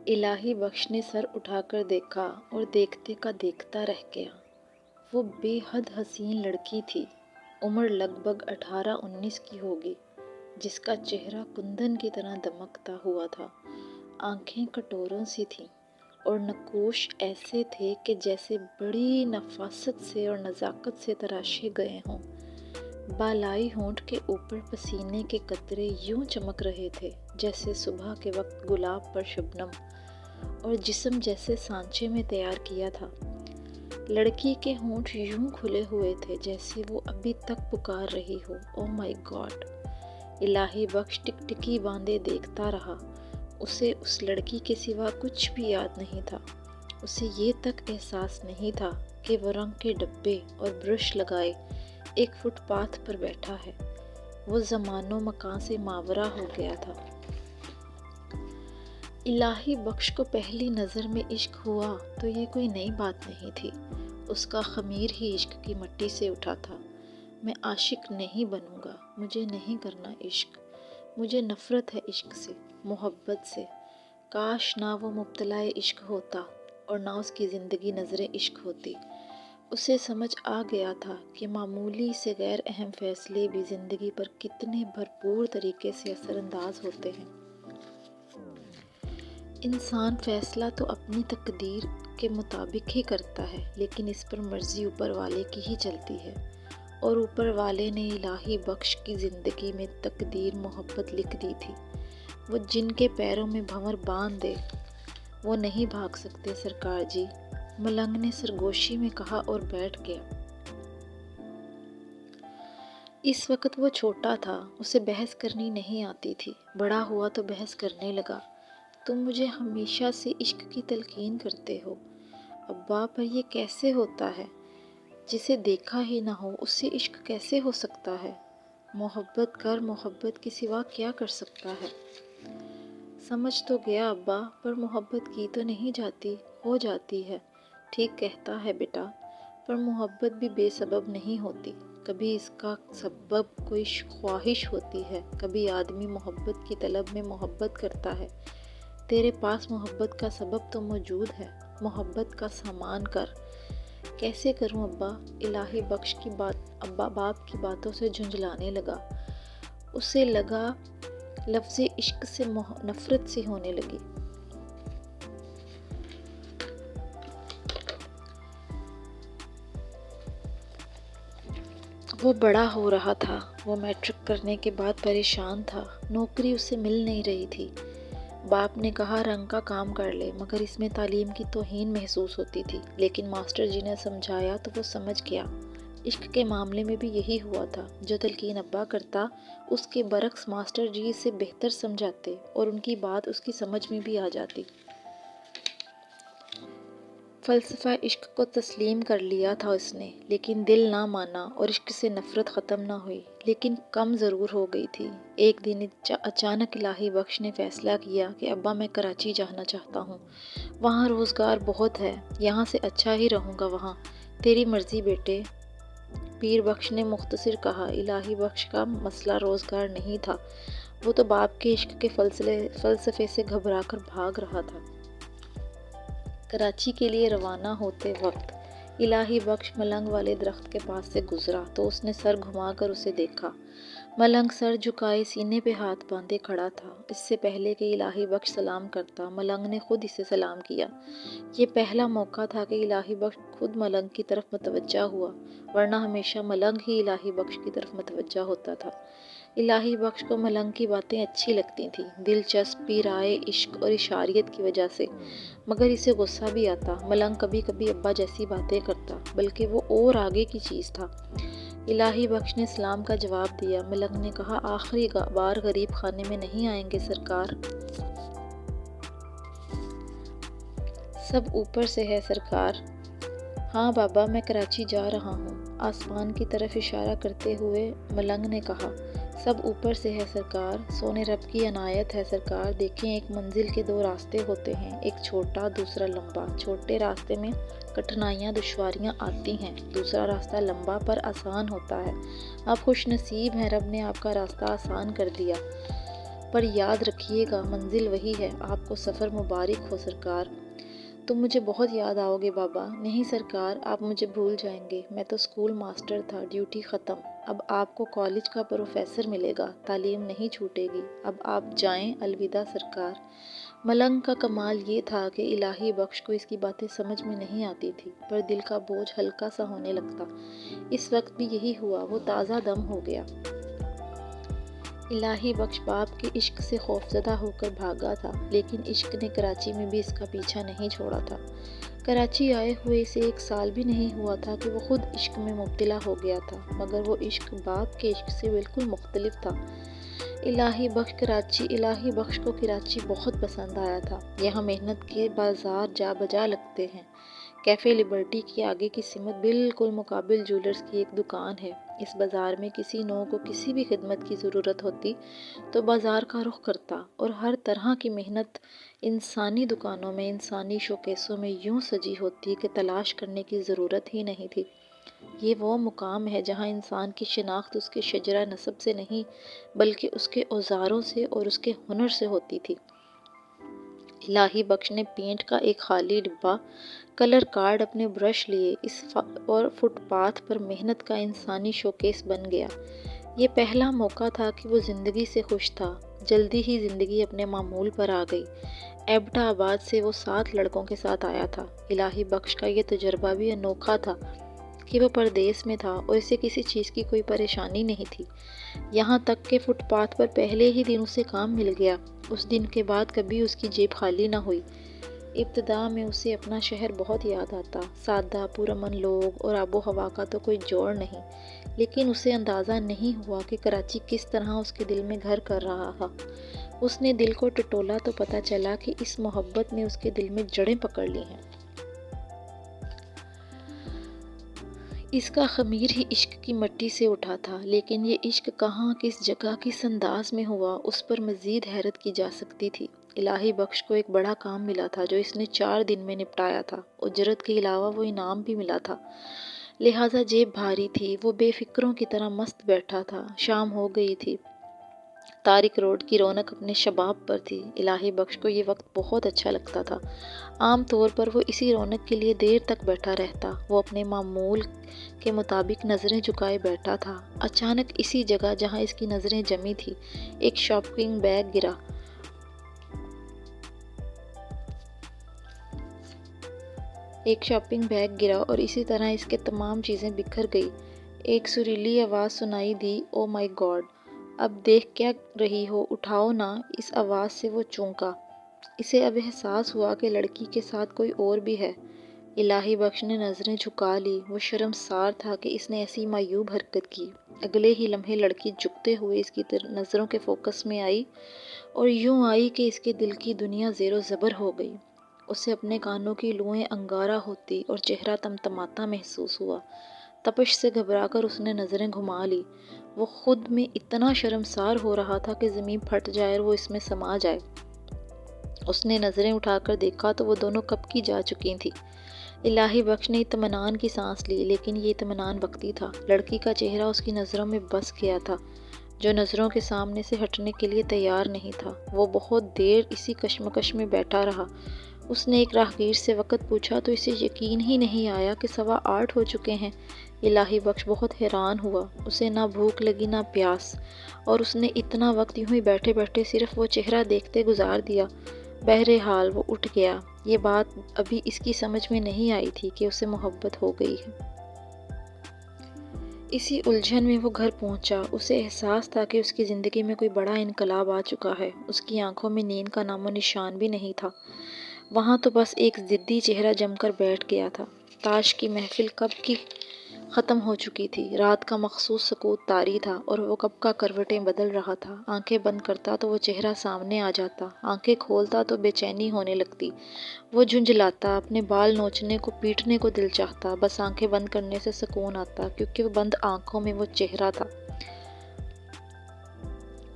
الہی بخش نے سر اٹھا کر دیکھا اور دیکھتے کا دیکھتا رہ گیا۔ وہ بے حد حسین لڑکی تھی، عمر لگ بھگ 18-19 کی ہوگی، جس کا چہرہ کندن کی طرح دمکتا ہوا تھا۔ آنکھیں کٹوروں سی تھیں اور نقوش ایسے تھے کہ جیسے بڑی نفاست سے اور نزاکت سے تراشے گئے ہوں۔ بالائی ہونٹ کے اوپر پسینے کے قطرے یوں چمک رہے تھے جیسے صبح کے وقت گلاب پر شبنم، اور جسم جیسے سانچے میں تیار کیا تھا۔ لڑکی کے ہونٹ یوں کھلے ہوئے تھے جیسے وہ ابھی تک پکار رہی ہو، او مائی گاڈ! الہی بخش ٹکٹکی باندھے دیکھتا رہا۔ اسے اس لڑکی کے سوا کچھ بھی یاد نہیں تھا۔ اسے یہ تک احساس نہیں تھا کہ وہ رنگ کے ڈبے اور برش لگائے ایک فٹ پاتھ پر بیٹھا ہے۔ وہ زمان و مکان سے ماورا ہو گیا تھا۔ الہی بخش کو پہلی نظر میں عشق ہوا تو یہ کوئی نئی بات نہیں تھی۔ اس کا خمیر ہی عشق کی مٹی سے اٹھا تھا۔ میں عاشق نہیں بنوں گا، مجھے نہیں کرنا عشق، مجھے نفرت ہے عشق سے، محبت سے۔ کاش نہ وہ مبتلا عشق ہوتا اور نہ اس کی زندگی نظر عشق ہوتی۔ اسے سمجھ آ گیا تھا کہ معمولی سے غیر اہم فیصلے بھی زندگی پر کتنے بھرپور طریقے سے اثر انداز ہوتے ہیں۔ انسان فیصلہ تو اپنی تقدیر کے مطابق ہی کرتا ہے، لیکن اس پر مرضی اوپر والے کی ہی چلتی ہے، اور اوپر والے نے الہی بخش کی زندگی میں تقدیر محبت لکھ دی تھی۔ وہ جن کے پیروں میں بھنور باندھ دے وہ نہیں بھاگ سکتے سرکار جی، ملنگ نے سرگوشی میں کہا اور بیٹھ گیا۔ اس وقت وہ چھوٹا تھا، اسے بحث کرنی نہیں آتی تھی۔ بڑا ہوا تو بحث کرنے لگا۔ تم مجھے ہمیشہ سے عشق کی تلقین کرتے ہو ابا، پر یہ کیسے ہوتا ہے؟ جسے دیکھا ہی نہ ہو اس سے عشق کیسے ہو سکتا ہے؟ محبت کر، محبت کے سوا کیا کر سکتا ہے؟ سمجھ تو گیا ابا، پر محبت کی تو نہیں جاتی، ہو جاتی ہے۔ ٹھیک کہتا ہے بیٹا، پر محبت بھی بے سبب نہیں ہوتی، کبھی اس کا سبب کوئی خواہش ہوتی ہے، کبھی آدمی محبت کی طلب میں محبت کرتا ہے۔ تیرے پاس محبت کا سبب تو موجود ہے، محبت کا سامان کر۔ کیسے کروں ابا؟ الہی بخش کی باپ کی باتوں سے جھنجھلانے لگا۔ اسے لگا لفظ عشق سے نفرت سی ہونے لگی۔ وہ بڑا ہو رہا تھا، وہ میٹرک کرنے کے بعد پریشان تھا، نوکری اسے مل نہیں رہی تھی۔ باپ نے کہا رنگ کا کام کر لے، مگر اس میں تعلیم کی توہین محسوس ہوتی تھی، لیکن ماسٹر جی نے سمجھایا تو وہ سمجھ گیا۔ عشق کے معاملے میں بھی یہی ہوا تھا، جو تلقین ابا کرتا اس کے برعکس ماسٹر جی اسے بہتر سمجھاتے اور ان کی بات اس کی سمجھ میں بھی آ جاتی۔ فلسفہ عشق کو تسلیم کر لیا تھا اس نے، لیکن دل نہ مانا اور عشق سے نفرت ختم نہ ہوئی، لیکن کم ضرور ہو گئی تھی۔ ایک دن اچانک الہی بخش نے فیصلہ کیا کہ ابا میں کراچی جانا چاہتا ہوں، وہاں روزگار بہت ہے، یہاں سے اچھا ہی رہوں گا وہاں۔ تیری مرضی بیٹے، پیر بخش نے مختصر کہا۔ الہی بخش کا مسئلہ روزگار نہیں تھا، وہ تو باپ کے عشق کے فلسفے سے گھبرا کر بھاگ رہا تھا۔ کراچی کے لیے روانہ ہوتے وقت الہی بخش ملنگ والے درخت کے پاس سے گزرا تو اس نے سر گھما کر اسے دیکھا۔ ملنگ سر جھکائے سینے پہ ہاتھ باندھے کھڑا تھا۔ اس سے پہلے کہ الہی بخش سلام کرتا، ملنگ نے خود اسے سلام کیا۔ یہ پہلا موقع تھا کہ الہی بخش خود ملنگ کی طرف متوجہ ہوا، ورنہ ہمیشہ ملنگ ہی الہی بخش کی طرف متوجہ ہوتا تھا۔ الہی بخش کو ملنگ کی باتیں اچھی لگتی تھیں، دلچسپی رائے عشق اور اشاریت کی وجہ سے، مگر اسے غصہ بھی آتا۔ ملنگ کبھی کبھی ابا جیسی باتیں کرتا، بلکہ وہ اور آگے کی چیز تھا۔ الہی بخش نے سلام کا جواب دیا۔ ملنگ نے کہا آخری بار غریب خانے میں نہیں آئیں گے سرکار؟ سب اوپر سے ہے سرکار۔ ہاں بابا، میں کراچی جا رہا ہوں، آسمان کی طرف اشارہ کرتے ہوئے ملنگ نے کہا۔ سب اوپر سے ہے سرکار، سونے رب کی عنایت ہے سرکار۔ دیکھیں ایک منزل کے دو راستے ہوتے ہیں، ایک چھوٹا دوسرا لمبا۔ چھوٹے راستے میں کٹھنائیاں دشواریاں آتی ہیں، دوسرا راستہ لمبا پر آسان ہوتا ہے۔ آپ خوش نصیب ہیں، رب نے آپ کا راستہ آسان کر دیا۔ پر یاد رکھیے گا منزل وہی ہے۔ آپ کو سفر مبارک ہو سرکار۔ تم مجھے بہت یاد آؤ گے بابا۔ نہیں سرکار، آپ مجھے بھول جائیں گے، میں تو اسکول ماسٹر تھا، ڈیوٹی ختم، اب آپ کو کالج کا پروفیسر ملے گا، تعلیم نہیں چھوٹے گی، اب آپ جائیں، الوداع سرکار۔ ملنگ کا کمال یہ تھا کہ الہی بخش کو اس کی باتیں سمجھ میں نہیں آتی تھی، پر دل کا بوجھ ہلکا سا ہونے لگتا۔ اس وقت بھی یہی ہوا، وہ تازہ دم ہو گیا۔ الہی بخش باپ کے عشق سے خوفزدہ ہو کر بھاگا تھا، لیکن عشق نے کراچی میں بھی اس کا پیچھا نہیں چھوڑا تھا۔ کراچی آئے ہوئے اسے 1 سال بھی نہیں ہوا تھا کہ وہ خود عشق میں مبتلا ہو گیا تھا، مگر وہ عشق باپ کے عشق سے بالکل مختلف تھا۔ الہی بخش کو کراچی بہت پسند آیا تھا۔ یہاں محنت کے بازار جا بجا لگتے ہیں۔ کیفے لبرٹی کی آگے کی سمت بالکل مقابل جولرز کی ایک دکان ہے۔ اس بازار میں کسی نوع کو کسی بھی خدمت کی ضرورت ہوتی تو بازار کا رخ کرتا، اور ہر طرح کی محنت انسانی دکانوں میں، انسانی شوکیسوں میں یوں سجی ہوتی کہ تلاش کرنے کی ضرورت ہی نہیں تھی۔ یہ وہ مقام ہے جہاں انسان کی شناخت اس کے شجرہ نسب سے نہیں، بلکہ اس کے اوزاروں سے اور اس کے ہنر سے ہوتی تھی۔ الہی بخش نے پینٹ کا ایک خالی ڈبہ، کلر کارڈ، اپنے برش لیے اور فٹ پاتھ پر محنت کا انسانی شوکیس بن گیا۔ یہ پہلا موقع تھا کہ وہ زندگی سے خوش تھا۔ جلدی ہی زندگی اپنے معمول پر آ گئی۔ ایبٹا آباد سے وہ 7 لڑکوں کے ساتھ آیا تھا۔ الہی بخش کا یہ تجربہ بھی انوکھا تھا کہ وہ پردیس میں تھا اور اسے کسی چیز کی کوئی پریشانی نہیں تھی، یہاں تک کہ فٹ پاتھ پر پہلے ہی دن اسے کام مل گیا۔ اس دن کے بعد کبھی اس کی جیب خالی نہ ہوئی۔ ابتدا میں اسے اپنا شہر بہت یاد آتا، سادہ پرامن لوگ اور آب و ہوا کا تو کوئی جوڑ نہیں، لیکن اسے اندازہ نہیں ہوا کہ کراچی کس طرح اس کے دل میں گھر کر رہا تھا۔ اس نے دل کو ٹٹولا تو پتہ چلا کہ اس محبت نے اس کے دل میں جڑیں پکڑ لی ہیں۔ اس کا خمیر ہی عشق کی مٹی سے اٹھا تھا، لیکن یہ عشق کہاں، کس جگہ، کس انداز میں ہوا، اس پر مزید حیرت کی جا سکتی تھی۔ الہی بخش کو ایک بڑا کام ملا تھا جو اس نے 4 دن میں نپٹایا تھا۔ اجرت کے علاوہ وہ انعام بھی ملا تھا، لہٰذا جیب بھاری تھی۔ وہ بے فکروں کی طرح مست بیٹھا تھا۔ شام ہو گئی تھی۔ طارق روڈ کی رونق اپنے شباب پر تھی۔ الہی بخش کو یہ وقت بہت اچھا لگتا تھا۔ عام طور پر وہ اسی رونق کے لیے دیر تک بیٹھا رہتا۔ وہ اپنے معمول کے مطابق نظریں جھکائے بیٹھا تھا۔ اچانک اسی جگہ جہاں اس کی نظریں جمی تھی، ایک شاپنگ بیگ گرا اور اسی طرح اس کے تمام چیزیں بکھر گئی۔ ایک سریلی آواز سنائی دی، او مائی گاڈ! اب دیکھ کیا رہی ہو، اٹھاؤ نا! اس آواز سے وہ چونکا۔ اسے اب احساس ہوا کہ لڑکی کے ساتھ کوئی اور بھی ہے۔ الہی بخش نے نظریں جھکا لی۔ وہ شرمسار تھا کہ اس نے ایسی معیوب حرکت کی۔ اگلے ہی لمحے لڑکی جھکتے ہوئے اس کی نظروں کے فوکس میں آئی، اور یوں آئی کہ اس کے دل کی دنیا زیر و زبر ہو گئی۔ اسے اپنے کانوں کی لوئیں انگارہ ہوتی اور چہرہ تمتماتا محسوس ہوا۔ تپش سے گھبرا کر اس نے نظریں گھما لی۔ وہ خود میں اتنا شرمسار ہو رہا تھا کہ زمین پھٹ جائے اور وہ اس میں سما جائے۔ اس نے نظریں اٹھا کر دیکھا تو وہ دونوں کب کی جا چکی تھیں۔ الہی بخش نے اطمینان کی سانس لی، لیکن یہ اطمینان وقتی تھا۔ لڑکی کا چہرہ اس کی نظروں میں بس گیا تھا، جو نظروں کے سامنے سے ہٹنے کے لیے تیار نہیں تھا۔ وہ بہت دیر اسی کشمکش میں بیٹھا رہا۔ اس نے ایک راہگیر سے وقت پوچھا تو اسے یقین ہی نہیں آیا کہ 8:15 ہو چکے ہیں۔ الہی بخش بہت حیران ہوا۔ اسے نہ بھوک لگی نہ پیاس، اور اس نے اتنا وقت یوں ہی بیٹھے بیٹھے صرف وہ چہرہ دیکھتے گزار دیا۔ بہرحال وہ اٹھ گیا۔ یہ بات ابھی اس کی سمجھ میں نہیں آئی تھی کہ اسے محبت ہو گئی ہے۔ اسی الجھن میں وہ گھر پہنچا۔ اسے احساس تھا کہ اس کی زندگی میں کوئی بڑا انقلاب آ چکا ہے۔ اس کی آنکھوں میں نیند کا نام و نشان بھی نہیں تھا۔ وہاں تو بس ایک ضدی چہرہ جم کر بیٹھ گیا تھا۔ تاش کی محفل کب کی ختم ہو چکی تھی۔ رات کا مخصوص سکوت طاری تھا اور وہ کب کا کروٹیں بدل رہا تھا۔ آنکھیں بند کرتا تو وہ چہرہ سامنے آ جاتا، آنکھیں کھولتا تو بے چینی ہونے لگتی۔ وہ جھنجھلاتا، اپنے بال نوچنے کو، پیٹنے کو دل چاہتا، بس آنکھیں بند کرنے سے سکون آتا، کیونکہ وہ بند آنکھوں میں وہ چہرہ تھا۔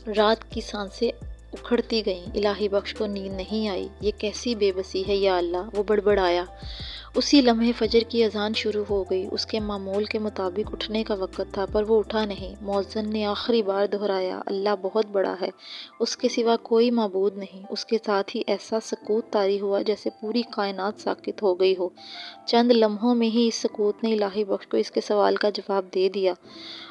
رات کی سانسیں اکھڑتی گئیں۔ الہی بخش کو نیند نہیں آئی۔ یہ کیسی بے بسی ہے یا اللہ! وہ بڑبڑایا۔ اسی لمحے فجر کی اذان شروع ہو گئی۔ اس کے معمول کے مطابق اٹھنے کا وقت تھا، پر وہ اٹھا نہیں۔ مؤذن نے آخری بار دہرایا، اللہ بہت بڑا ہے، اس کے سوا کوئی معبود نہیں۔ اس کے ساتھ ہی ایسا سکوت طاری ہوا جیسے پوری کائنات ساکت ہو گئی ہو۔ چند لمحوں میں ہی اس سکوت نے الہی بخش کو اس کے سوال کا جواب دے دیا۔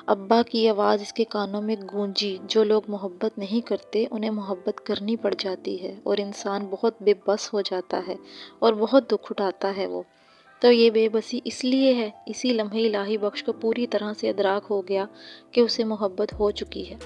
ابا کی آواز اس کے کانوں میں گونجی، جو لوگ محبت نہیں کرتے انہیں محبت کرنی پڑ جاتی ہے، اور انسان بہت بے بس ہو جاتا ہے اور بہت دکھ اٹھاتا ہے وہ۔ تو یہ بے بسی اس لیے ہے۔ اسی لمحے الہی بخش کو پوری طرح سے ادراک ہو گیا کہ اسے محبت ہو چکی ہے۔